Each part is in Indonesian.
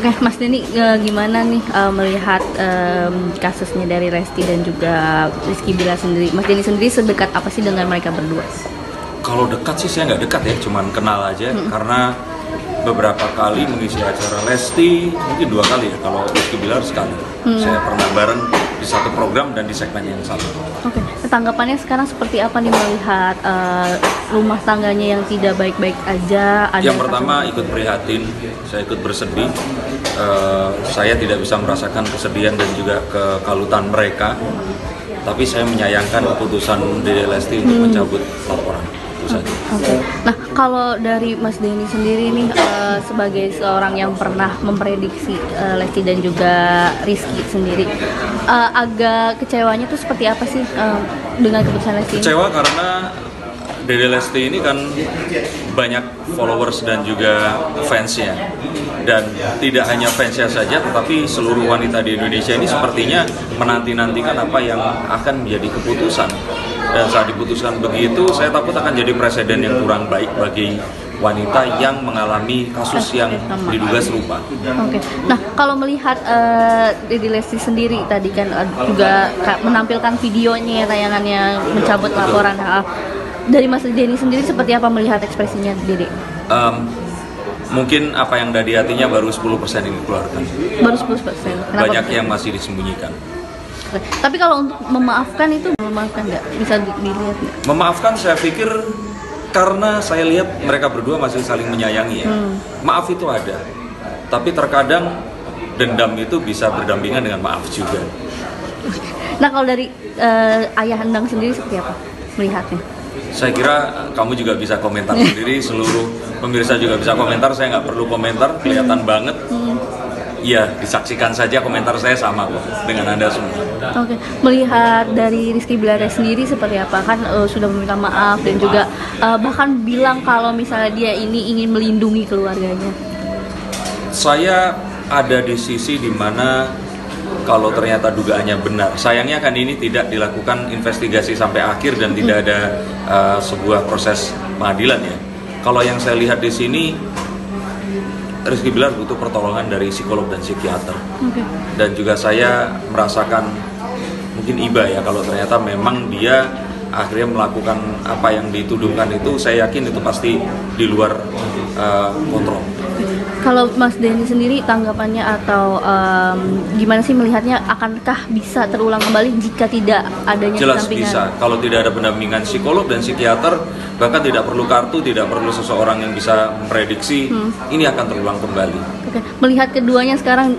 Oke, Mas Denny, gimana nih melihat kasusnya dari Lesti dan juga Rizky Bilar sendiri? Mas Denny sendiri sedekat apa sih dengan mereka berdua? Kalau dekat sih saya nggak dekat ya, cuman kenal aja. Karena beberapa kali mengisi acara Lesti, mungkin 2 kali ya, kalau Rizky Bilar sekali. Saya pernah bareng di satu program dan di segmen yang sama. Oke, tanggapannya sekarang seperti apa nih melihat rumah tangganya yang tidak baik-baik aja? Yang pertama ikut prihatin, saya ikut bersedih. Saya tidak bisa merasakan kesedihan dan juga kekalutan mereka. Tapi saya menyayangkan keputusan Dede Lesti untuk mencabut laporan. Itu saja. Oke. Nah, kalau dari Mas Denny sendiri nih sebagai seorang yang pernah memprediksi Lesti dan juga Rizky sendiri, agak kecewanya tuh seperti apa sih dengan keputusan Lesti ini? Kecewa karena Dede Lesti ini kan banyak followers dan juga fansnya, dan tidak hanya fansnya saja tetapi seluruh wanita di Indonesia ini sepertinya menanti-nantikan apa yang akan menjadi keputusan. Dan saat diputuskan begitu, saya takut akan jadi presiden yang kurang baik bagi wanita yang mengalami kasus yang diduga serupa. Oke. Nah, kalau melihat Dede Lesti sendiri tadi kan juga menampilkan videonya, tayangannya mencabut laporan. Dari Mas Denny sendiri seperti apa melihat ekspresinya Dede? Mungkin apa yang ada di hatinya baru 10% yang dikeluarkan. Baru 10%. Kenapa? Banyak yang masih disembunyikan. Tapi kalau untuk memaafkan itu memaafkan nggak? Bisa dilihat nggak? Memaafkan saya pikir karena saya lihat mereka berdua masih saling menyayangi ya. Maaf itu ada, tapi terkadang dendam itu bisa berdampingan dengan maaf juga. Nah, kalau dari Ayah Endang sendiri seperti apa melihatnya? Saya kira kamu juga bisa komentar sendiri, seluruh pemirsa juga bisa komentar, saya nggak perlu komentar, kelihatan banget. Iya, disaksikan saja, komentar saya sama kok dengan Anda semua. Oke, melihat dari Rizky Bilar sendiri seperti apa? Kan sudah meminta maaf dan juga bahkan bilang kalau misalnya dia ini ingin melindungi keluarganya. Saya ada di sisi dimana kalau ternyata dugaannya benar, sayangnya kan ini tidak dilakukan investigasi sampai akhir dan tidak ada sebuah proses pengadilan ya. Kalau yang saya lihat di sini, Rizky Bilar butuh pertolongan dari psikolog dan psikiater. Dan juga saya merasakan mungkin iba ya kalau ternyata memang dia akhirnya melakukan apa yang dituduhkan itu, saya yakin itu pasti di luar kontrol. Kalau Mas Denny sendiri tanggapannya atau gimana sih melihatnya, akankah bisa terulang kembali jika tidak adanya Jelas pendampingan? bisa, kalau tidak ada pendampingan psikolog dan psikiater, bahkan tidak perlu kartu, tidak perlu seseorang yang bisa memprediksi, ini akan terulang kembali. Oke. Melihat keduanya sekarang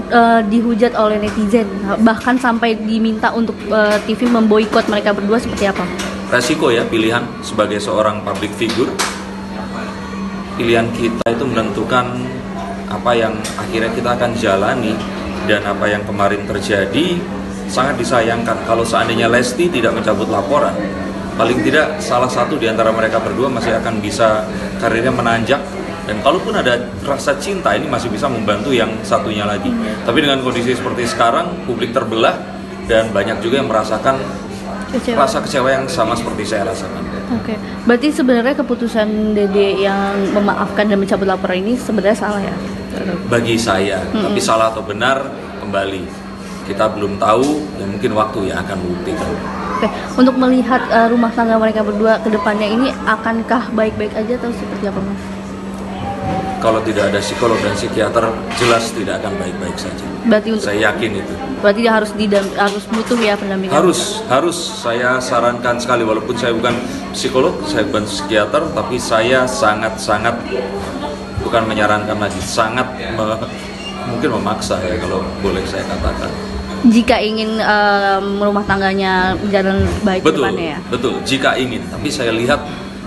dihujat oleh netizen, bahkan sampai diminta untuk TV memboikot mereka berdua, seperti apa? Resiko ya, pilihan sebagai seorang public figure, pilihan kita itu menentukan apa yang akhirnya kita akan jalani. Dan apa yang kemarin terjadi sangat disayangkan. Kalau seandainya Lesti tidak mencabut laporan, paling tidak salah satu di antara mereka berdua masih akan bisa karirnya menanjak. Dan kalaupun ada rasa cinta, ini masih bisa membantu yang satunya lagi. Tapi dengan kondisi seperti sekarang, publik terbelah dan banyak juga yang merasakan rasa kecewa yang sama seperti saya rasakan. Oke, berarti sebenarnya keputusan Dede yang memaafkan dan mencabut laporan ini sebenarnya salah ya? Bagi saya, tapi salah atau benar kembali kita belum tahu, ya mungkin waktu yang akan membuktikan. Oke, untuk melihat rumah tangga mereka berdua ke depannya ini, akankah baik-baik aja atau seperti apa, Mas? Kalau tidak ada psikolog dan psikiater, jelas tidak akan baik-baik saja. Berarti saya yakin itu. Berarti dia harus butuh ya pendampingan. Harus saya sarankan sekali, walaupun saya bukan psikolog, saya bukan psikiater, tapi saya sangat bukan menyarankan lagi, sangat mungkin memaksa ya kalau boleh saya katakan. Jika ingin rumah tangganya berjalan baik ke depannya ya. Betul, jika ingin. Tapi saya lihat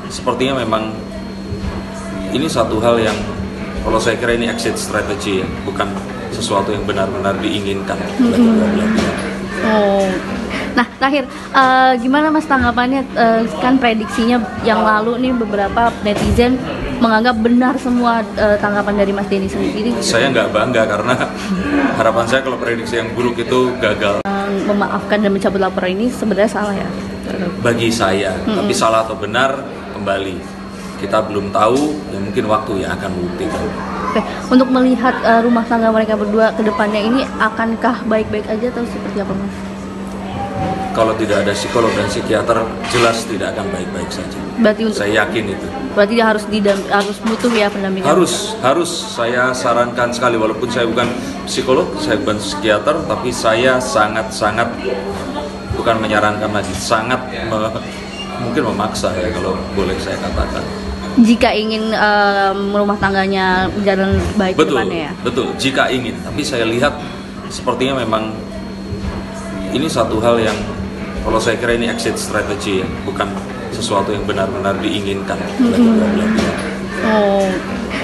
sepertinya memang ini satu hal yang kalau saya kira ini exit strategy ya, bukan sesuatu yang benar-benar diinginkan oleh kedua belah pihak. Oh. Nah, terakhir gimana Mas tanggapannya, kan prediksinya yang lalu nih beberapa netizen menganggap benar semua tanggapan dari Mas Denny sendiri. Saya nggak bangga karena harapan saya kalau prediksi yang buruk itu gagal. Memaafkan dan mencabut laporan ini sebenarnya salah ya? Bagi saya, tapi salah atau benar kembali kita belum tahu, ya mungkin waktu yang akan membuktikan. Oke, untuk melihat rumah tangga mereka berdua ke depannya ini akankah baik-baik aja atau seperti apa Mas? Kalau tidak ada psikolog dan psikiater, jelas tidak akan baik-baik saja. Berarti Saya yakin itu. berarti dia harus butuh ya pendampingan. Harus saya sarankan sekali, walaupun saya bukan psikolog, saya bukan psikiater, tapi saya sangat bukan menyarankan lagi, mungkin memaksa ya kalau boleh saya katakan. Jika ingin rumah tangganya berjalan baik ke depannya ya. Betul, jika ingin. Tapi saya lihat sepertinya memang ini satu hal yang kalau saya kira ini exit strategy ya, bukan sesuatu yang benar-benar diinginkan oleh kedua belah pihak. Oh.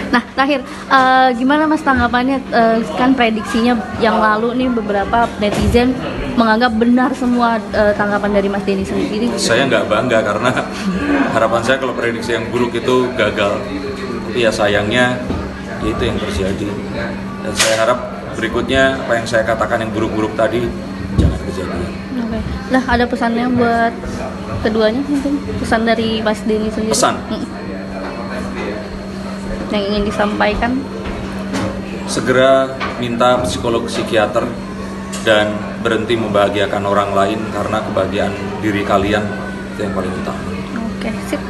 Nah, terakhir gimana Mas tanggapannya, kan prediksinya yang lalu nih beberapa netizen menganggap benar semua tanggapan dari Mas Denny sendiri. Saya nggak bangga karena harapan saya kalau prediksi yang buruk itu gagal. Tapi ya sayangnya itu yang terjadi. Dan saya harap berikutnya apa yang saya katakan yang buruk-buruk tadi jangan kejadian. Oke. Nah, ada pesannya buat keduanya mungkin? Pesan dari Mas Denny sendiri. Pesan? Yang ingin disampaikan? Segera minta psikolog psikiater dan berhenti membahagiakan orang lain karena kebahagiaan diri kalian itu yang paling utama. Oke, sip.